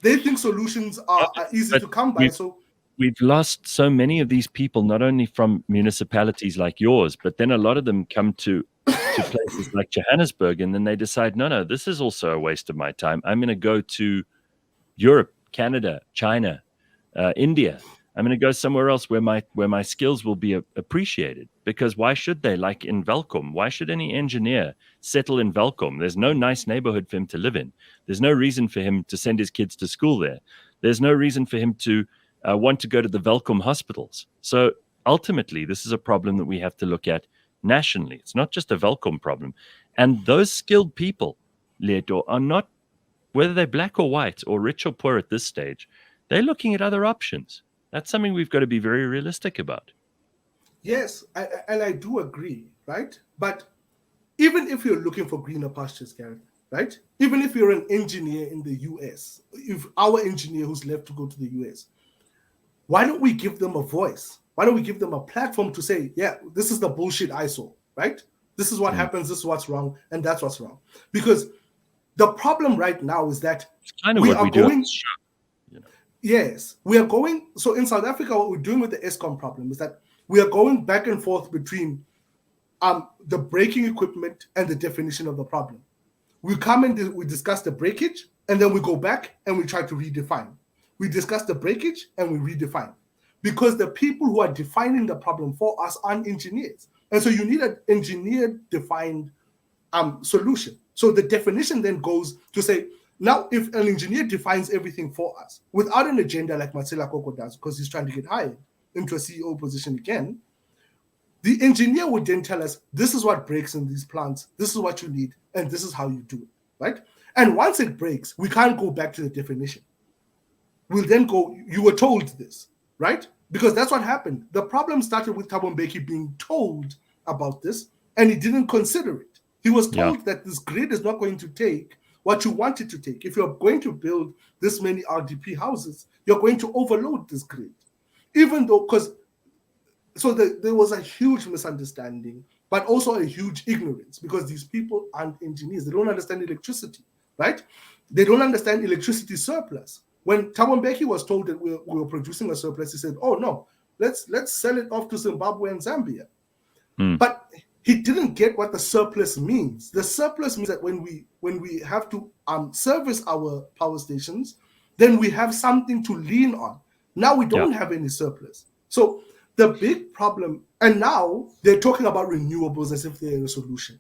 They think solutions are easy to come by. So we've lost so many of these people, not only from municipalities like yours, but then a lot of them come to places like Johannesburg, and then they decide, no, this is also a waste of my time. I'm going to go to Europe, Canada, China, India. I'm going to go somewhere else where my skills will be appreciated. Because why should they? Like in Welkom, why should any engineer settle in Welkom? There's no nice neighborhood for him to live in. There's no reason for him to send his kids to school there. There's no reason for him to want to go to the Welkom hospitals. So ultimately, this is a problem that we have to look at nationally. It's not just a Welkom problem. And those skilled people, Leeto, are not, whether they're black or white or rich or poor at this stage, they're looking at other options. That's something we've got to be very realistic about. Yes, and I do agree, right? But even if you're looking for greener pastures, Gareth, right? Even if you're an engineer in the US, if our engineer who's left to go to the US, why don't we give them a voice? Why don't we give them a platform to say, yeah, this is the bullshit I saw, right? This is what happens, this is what's wrong, and that's what's wrong. Because the problem right now is that it's kind of what we do. Yes, we are going. So in South Africa, what we're doing with the ESCOM problem is that we are going back and forth between the braking equipment and the definition of the problem. We come and we discuss the breakage, and then we go back and we try to redefine. We discuss the breakage and we redefine. Because the people who are defining the problem for us aren't engineers. And so you need an engineer defined solution. So the definition then goes to say, now if an engineer defines everything for us without an agenda like Marcela Koko does, because he's trying to get hired into a CEO position again, the engineer would then tell us, this is what breaks in these plants, this is what you need, and this is how you do it, right? And once it breaks, we can't go back to the definition. We'll then go, you were told this, right? Because that's what happened. The problem started with Thabo Mbeki being told about this, and he didn't consider it. He was told that this grid is not going to take what you want it to take. If you're going to build this many RDP houses, you're going to overload this grid. Even though, there was a huge misunderstanding, but also a huge ignorance, because these people aren't engineers. They don't understand electricity, right? They don't understand electricity surplus. When Thabo Mbeki was told that we were producing a surplus, he said, oh no, let's sell it off to Zimbabwe and Zambia. But he didn't get what the surplus means. The surplus means that when we have to service our power stations, then we have something to lean on. Now we don't have any surplus. So the big problem, and now they're talking about renewables as if they're a solution.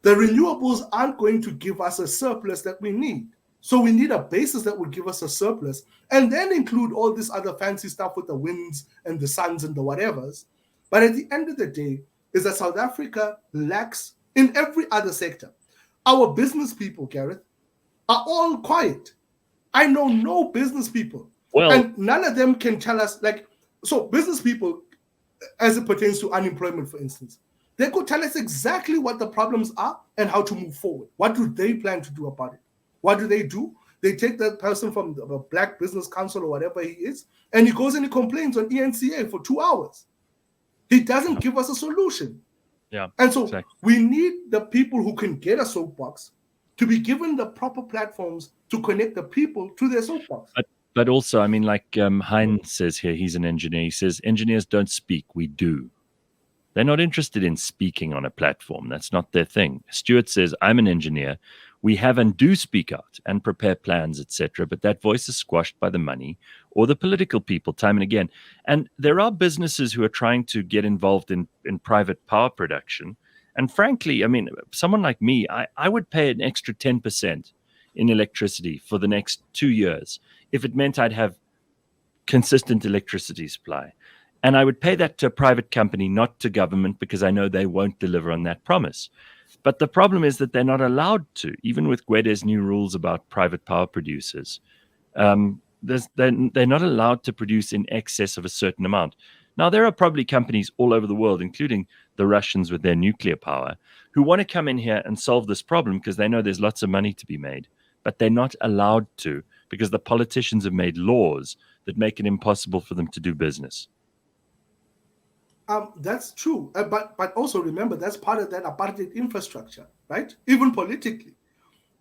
The renewables aren't going to give us a surplus that we need. So we need a basis that would give us a surplus, and then include all this other fancy stuff with the winds and the suns and the whatevers. But at the end of the day, is that South Africa lacks in every other sector. Our business people, Gareth, are all quiet. I know no business people. And none of them can tell us, so business people, as it pertains to unemployment, for instance, they could tell us exactly what the problems are and how to move forward. What do they plan to do about it? What do? They take that person from the Black Business Council or whatever he is, and he goes and he complains on ENCA for 2 hours. He doesn't give us a solution. And so we need the people who can get a soapbox to be given the proper platforms to connect the people to their soapbox. But also, I mean, like Hein says here, he's an engineer. He says, engineers don't speak, we do. They're not interested in speaking on a platform. That's not their thing. Stuart says, I'm an engineer. We have and do speak out and prepare plans, etc. But that voice is squashed by the money or the political people time and again. And there are businesses who are trying to get involved in private power production. And frankly, I mean, someone like me, I would pay an extra 10% in electricity for the next 2 years if it meant I'd have consistent electricity supply. And I would pay that to a private company, not to government, because I know they won't deliver on that promise. But the problem is that they're not allowed to, even with Gwede's new rules about private power producers. They're not allowed to produce in excess of a certain amount. Now, there are probably companies all over the world, including the Russians with their nuclear power, who want to come in here and solve this problem because they know there's lots of money to be made. But they're not allowed to because the politicians have made laws that make it impossible for them to do business. That's true. But also remember, that's part of that apartheid infrastructure, right? Even politically.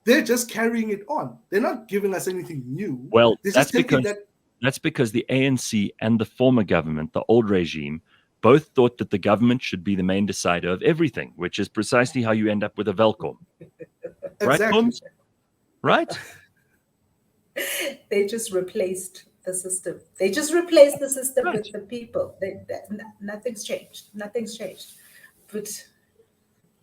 They're just carrying it on. They're not giving us anything new. Well, that's because the ANC and the former government, the old regime, both thought that the government should be the main decider of everything, which is precisely how you end up with a Welkom. Right, Holmes? Right? They just replaced the system. They just replaced the system with the people. Nothing's changed. Nothing's changed. But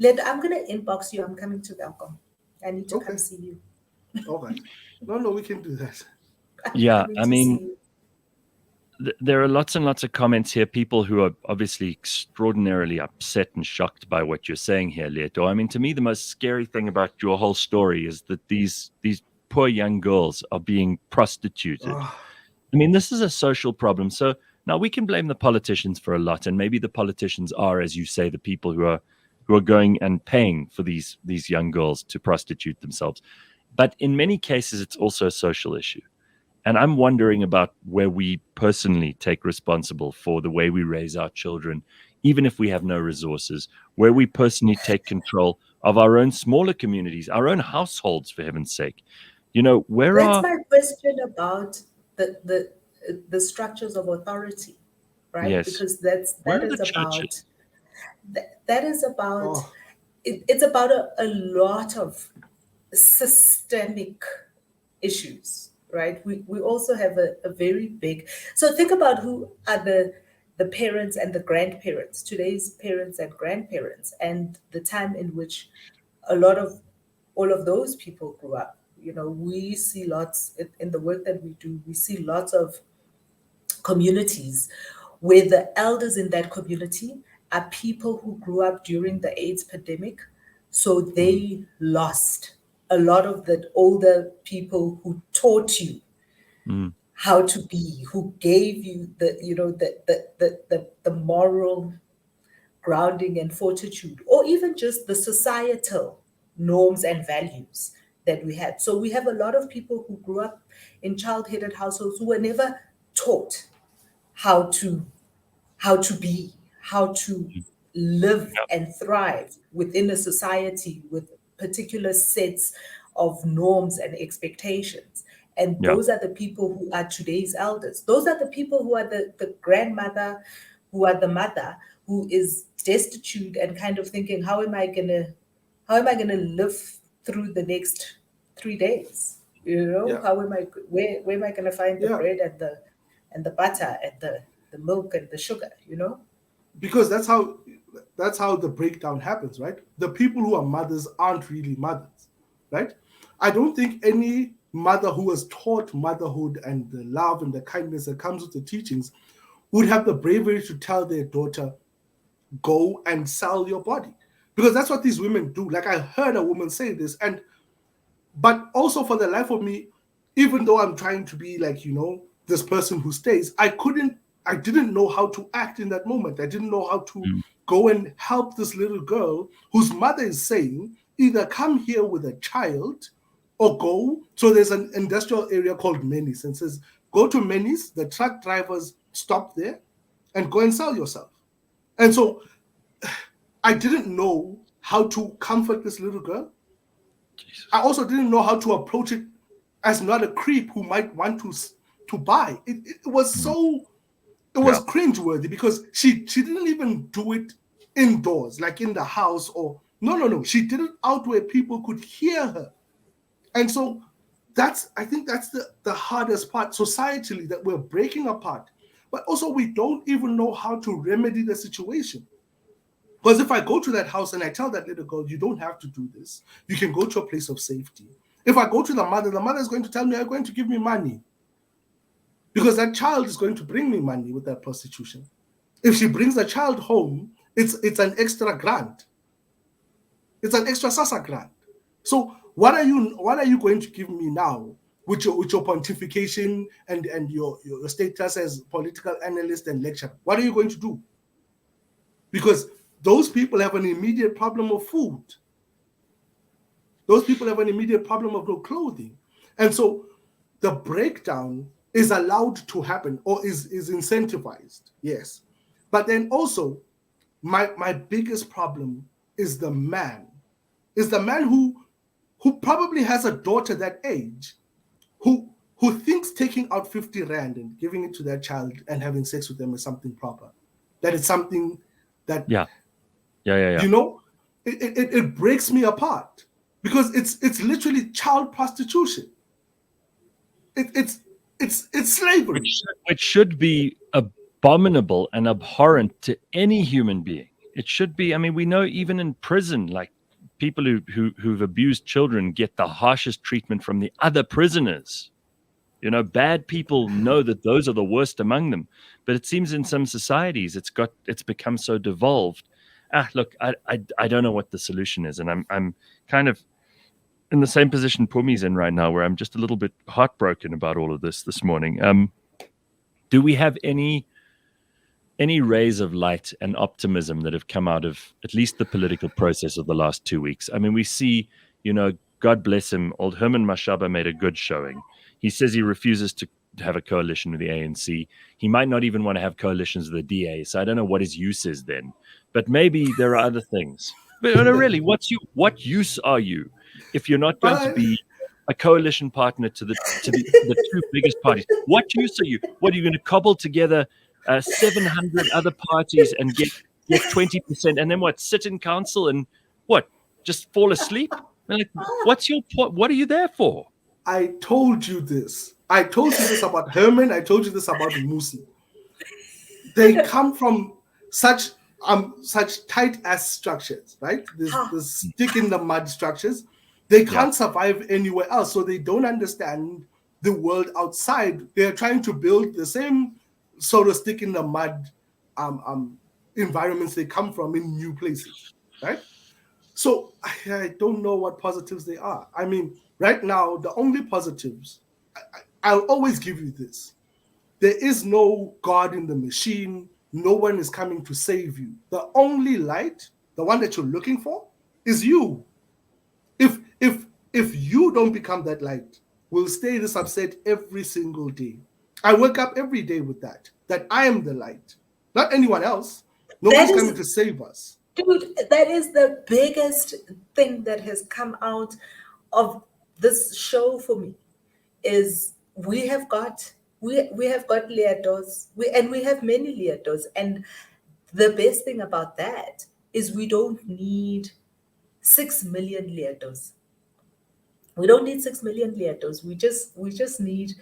I'm going to inbox you. I'm coming to Welkom. I need to come see you. All right. No, we can do that. Yeah, I mean, there are lots and lots of comments here. People who are obviously extraordinarily upset and shocked by what you're saying here, Leeto. I mean, to me, the most scary thing about your whole story is that these poor young girls are being prostituted. I mean, this is a social problem. So now we can blame the politicians for a lot, and maybe the politicians are, as you say, the people who who are going and paying for these young girls to prostitute themselves. But in many cases, it's also a social issue. And I'm wondering about where we personally take responsible for the way we raise our children, even if we have no resources, where we personally take control of our own smaller communities, our own households, for heaven's sake. Where That's are, my question about the structures of authority, right? yes, Because where are the churches? that is about Oh, it's about a lot of systemic issues, right? We also have a very big, so think about who are the parents and the grandparents, today's parents and grandparents, and the time in which a lot of all of those people grew up. We see lots in the work that we do, we see lots of communities where the elders in that community are people who grew up during the AIDS pandemic. So Mm, they lost a lot of the older people who taught you mm, how to be, who gave you the moral grounding and fortitude, or even just the societal norms and values that we had. So we have a lot of people who grew up in child-headed households who were never taught how to be, how to mm. live Yeah, and thrive within a society with particular sets of norms and expectations. And yeah, those are the people who are today's elders. Those are the people who are the grandmother, who are the mother, who is destitute and kind of thinking, how am I gonna live through the next 3 days? yeah, Where am I gonna find the yeah. bread and the butter and the milk and the sugar? Because that's how the breakdown happens, right? The people who are mothers aren't really mothers, right? I don't think any mother who was taught motherhood and the love and the kindness that comes with the teachings would have the bravery to tell their daughter, go and sell your body. Because that's what these women do. Like, I heard a woman say this, and but also for the life of me, even though I'm trying to be like, this person who stays, I didn't know how to act in that moment. I didn't know how to mm, go and help this little girl whose mother is saying, either come here with a child or go. So there's an industrial area called Menis, and says, go to Menis, the truck drivers stop there, and go and sell yourself. And so I didn't know how to comfort this little girl. I Jesus. also didn't know how to approach it as not a creep who might want to buy. It was Mm, so, it was yeah, cringeworthy because she didn't even do it indoors, like in the house, or no. She did it out where people could hear her. And so I think that's the hardest part societally, that we're breaking apart. But also we don't even know how to remedy the situation. Because if I go to that house and I tell that little girl, you don't have to do this, you can go to a place of safety. If I go to the mother is going to tell me, you're going to give me money. Because that child is going to bring me money with that prostitution. If she brings the child home, it's an extra grant. It's an extra SASA grant. So what are you going to give me now with your pontification and your status as political analyst and lecturer? What are you going to do? Because those people have an immediate problem of food. Those people have an immediate problem of no clothing. And so the breakdown is allowed to happen, or is incentivized, yes. But then also, my biggest problem is the man. Is the man who probably has a daughter that age, who thinks taking out 50 rand and giving it to that child and having sex with them is something proper. That is something that, yeah, yeah, yeah, yeah. you know, it breaks me apart, because it's literally child prostitution. It's slavery. Which should be abominable and abhorrent to any human being. It should be. I mean, we know even in prison, like people who've abused children get the harshest treatment from the other prisoners. Bad people know that those are the worst among them. But it seems in some societies it's become so devolved. Look, I don't know what the solution is, and I'm kind of in the same position Pumi's in right now, where I'm just a little bit heartbroken about all of this morning. Do we have any any rays of light and optimism that have come out of at least the political process of the last 2 weeks. I mean, we see, God bless him, old Herman Mashaba made a good showing. He says he refuses to have a coalition with the ANC. He might not even want to have coalitions with the DA. So I don't know what his use is then. But maybe there are other things. But no, really, what use are you if you're not going to be a coalition partner to the two biggest parties? What use are you? What are you going to cobble together 700 other parties and get 20%, and then what? Sit in council and what? Just fall asleep? Like, what's your point? What are you there for? I told you this. I told you this about Herman. I told you this about Musi. They come from such tight ass structures, right? This stick in the mud structures. They can't survive anywhere else, so they don't understand the world outside. They're trying to build the same sort of stick in the mud environments they come from in new places, right? So I don't know what positives they are. I mean, right now, the only positives, I'll always give you this. There is no God in the machine. No one is coming to save you. The only light, the one that you're looking for, is you. If you don't become that light, we'll stay this upset every single day. I wake up every day with that I am the light, not anyone else. Nobody's coming to save us. Dude, that is the biggest thing that has come out of this show for me, is we have got Leetos, and we have many Leetos, and the best thing about that is we don't need 6 million Leetos. We don't need 6 million Leetos. We just need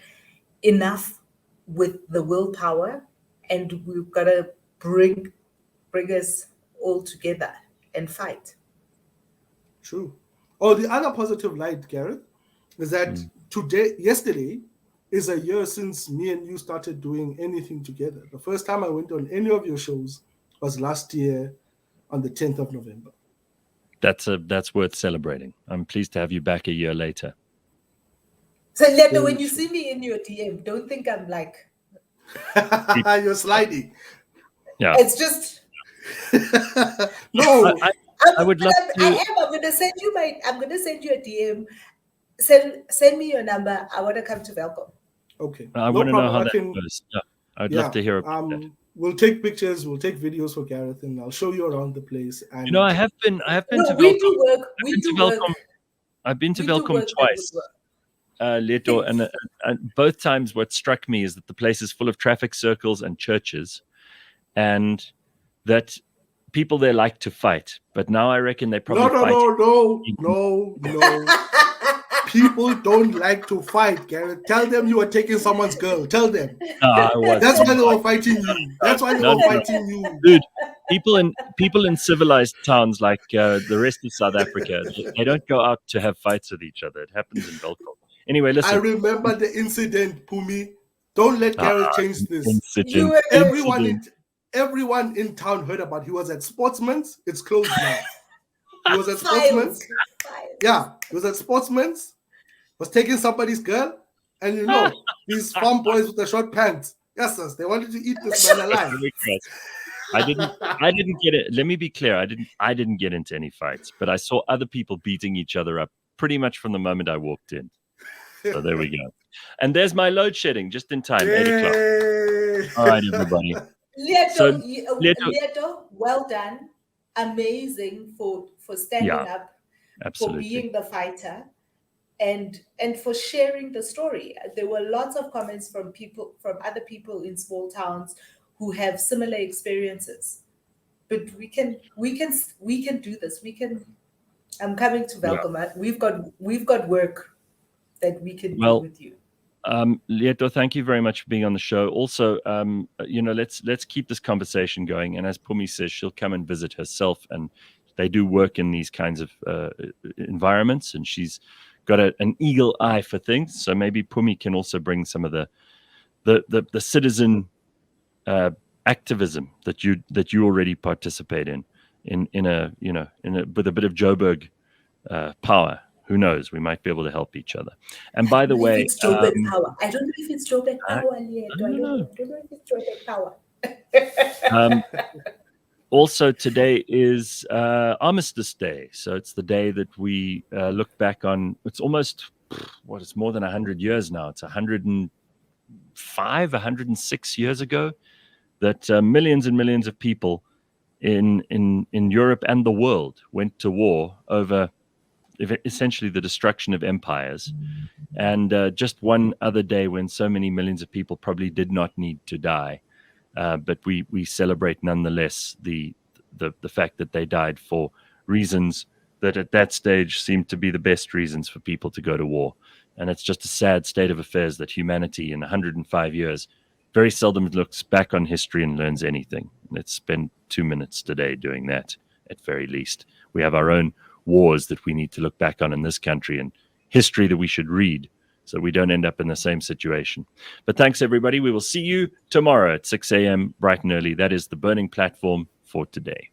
enough with the willpower, and we've got to bring us all together and fight. True. The other positive light, Gareth, is that yesterday is a year since me and you started doing anything together. The first time I went on any of your shows was last year on the 10th of November. That's worth celebrating. I'm pleased to have you back a year later. So Leeto, when you see me in your DM, don't think I'm like you're sliding. Yeah. It's just no. I would love to. I'm gonna send you a DM. Send me your number. I want to come to Welkom. Okay. I want to know how that goes. Yeah. I'd love to hear about that. We'll take pictures, we'll take videos for Gareth, and I'll show you around the place. And I have been to Welkom. We do work. I've been to Welkom twice, Leeto, and both times what struck me is that the place is full of traffic circles and churches, and that people there like to fight. But now I reckon they probably No. People don't like to fight, Gareth. Tell them you were taking someone's girl. Tell them. That's why they were fighting you. That's why they were fighting you. Dude, people in civilized towns like the rest of South Africa, they don't go out to have fights with each other. It happens in Welkom. Anyway, listen. I remember the incident, Phumi. Don't let Gareth change this. Everyone in town heard about it. He was at Sportsman's. It's closed now. He was at Sportsman's. Yeah, he was at Sportsman's. Was taking somebody's girl, and these farm boys with the short pants. Yes, they wanted to eat this man alive. I didn't get it. Let me be clear. I didn't get into any fights, but I saw other people beating each other up pretty much from the moment I walked in. So there we go. And there's my load shedding just in time, 8 o'clock. All right, everybody. Leeto, well done. Amazing for standing up, absolutely. for being the fighter, and for sharing the story. There were lots of comments from other people in small towns who have similar experiences. But we can do this. I'm coming to Welkom. Yeah. We've got work that we can do with you. Leeto, thank you very much for being on the show. Also, let's keep this conversation going. And as Phumi says, she'll come and visit herself, and they do work in these kinds of environments, and she's got an eagle eye for things. So maybe Phumi can also bring some of the citizen activism that you already participate in with a bit of Joburg power. Who knows? We might be able to help each other. And by the way, it's Joburg power. I don't know if it's Joburg power, Leeto. I don't know if it's Joburg power. Also, today is Armistice Day. So it's the day that we look back on. It's almost, it's more than 100 years now. It's 105, 106 years ago that millions and millions of people in Europe and the world went to war over essentially the destruction of empires. And just one other day when so many millions of people probably did not need to die. But we celebrate nonetheless the fact that they died for reasons that at that stage seemed to be the best reasons for people to go to war. And it's just a sad state of affairs that humanity in 105 years very seldom looks back on history and learns anything. Let's spend 2 minutes today doing that at very least. We have our own wars that we need to look back on in this country and history that we should read so we don't end up in the same situation. But thanks, everybody. We will see you tomorrow at 6 a.m. bright and early. That is the burning platform for today.